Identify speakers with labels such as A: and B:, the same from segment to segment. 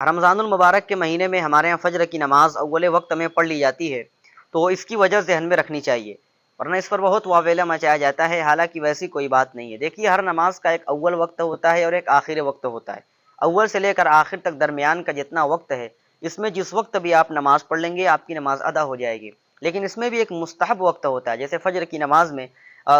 A: رمضان المبارک کے مہینے میں ہمارے یہاں فجر کی نماز اول وقت میں پڑھ لی جاتی ہے، تو اس کی وجہ ذہن میں رکھنی چاہیے، ورنہ اس پر بہت واویلا مچایا جاتا ہے، حالانکہ ویسی کوئی بات نہیں ہے۔ دیکھیے، ہر نماز کا ایک اول وقت ہوتا ہے اور ایک آخر وقت ہوتا ہے۔ اول سے لے کر آخر تک درمیان کا جتنا وقت ہے، اس میں جس وقت بھی آپ نماز پڑھ لیں گے آپ کی نماز ادا ہو جائے گی۔ لیکن اس میں بھی ایک مستحب وقت ہوتا ہے، جیسے فجر کی نماز میں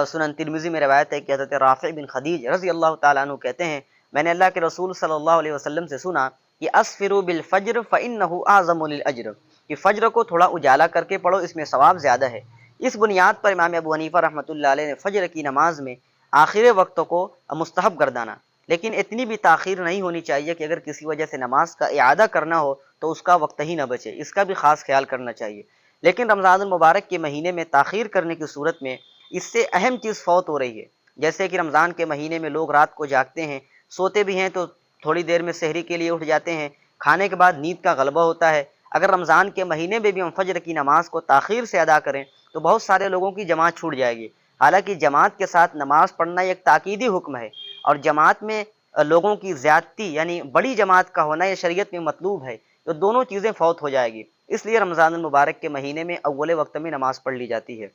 A: سنن ترمذی میں روایت ہے کہ حضرت رافع بن خدیج رضی اللہ تعالیٰ عنہ کہتے ہیں، میں نے اللہ کے رسول صلی اللہ علیہ وسلم سے سنا کہ اسفروا بالفجر فانه اعظم للاجر، کہ فجر کو تھوڑا اجالا کر کے پڑھو، اس میں ثواب زیادہ ہے۔ اس بنیاد پر امام ابو حنیفہ رحمۃ اللہ علیہ نے فجر کی نماز میں آخر وقت کو مستحب گردانا، لیکن اتنی بھی تاخیر نہیں ہونی چاہیے کہ اگر کسی وجہ سے نماز کا اعادہ کرنا ہو تو اس کا وقت ہی نہ بچے، اس کا بھی خاص خیال کرنا چاہیے۔ لیکن رمضان المبارک کے مہینے میں تاخیر کرنے کی صورت میں اس سے اہم چیز فوت ہو رہی ہے، جیسے کہ رمضان کے مہینے میں لوگ رات کو جاگتے ہیں، سوتے بھی ہیں تو تھوڑی دیر میں سحری کے لیے اٹھ جاتے ہیں، کھانے کے بعد نیند کا غلبہ ہوتا ہے۔ اگر رمضان کے مہینے میں بھی ہم فجر کی نماز کو تاخیر سے ادا کریں تو بہت سارے لوگوں کی جماعت چھوٹ جائے گی، حالانکہ جماعت کے ساتھ نماز پڑھنا ایک تاکیدی حکم ہے، اور جماعت میں لوگوں کی زیادتی یعنی بڑی جماعت کا ہونا یہ شریعت میں مطلوب ہے، تو دونوں چیزیں فوت ہو جائے گی۔ اس لیے رمضان المبارک کے مہینے میں اول وقت میں نماز پڑھ لی جاتی ہے،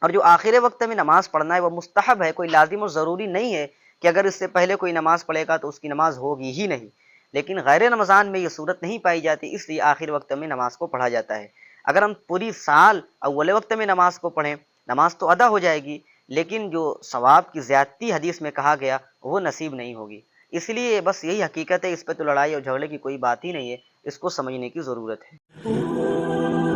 A: اور جو آخر وقت میں نماز پڑھنا ہے وہ مستحب ہے، کوئی لازم و ضروری نہیں ہے کہ اگر اس سے پہلے کوئی نماز پڑھے گا تو اس کی نماز ہوگی ہی نہیں۔ لیکن غیر رمضان میں یہ صورت نہیں پائی جاتی، اس لیے آخر وقت میں نماز کو پڑھا جاتا ہے۔ اگر ہم پوری سال اول وقت میں نماز کو پڑھیں، نماز تو ادا ہو جائے گی، لیکن جو ثواب کی زیادتی حدیث میں کہا گیا وہ نصیب نہیں ہوگی۔ اس لیے بس یہی حقیقت ہے، اس پہ تو لڑائی اور جھگڑے کی کوئی بات ہی نہیں ہے، اس کو سمجھنے کی ضرورت ہے۔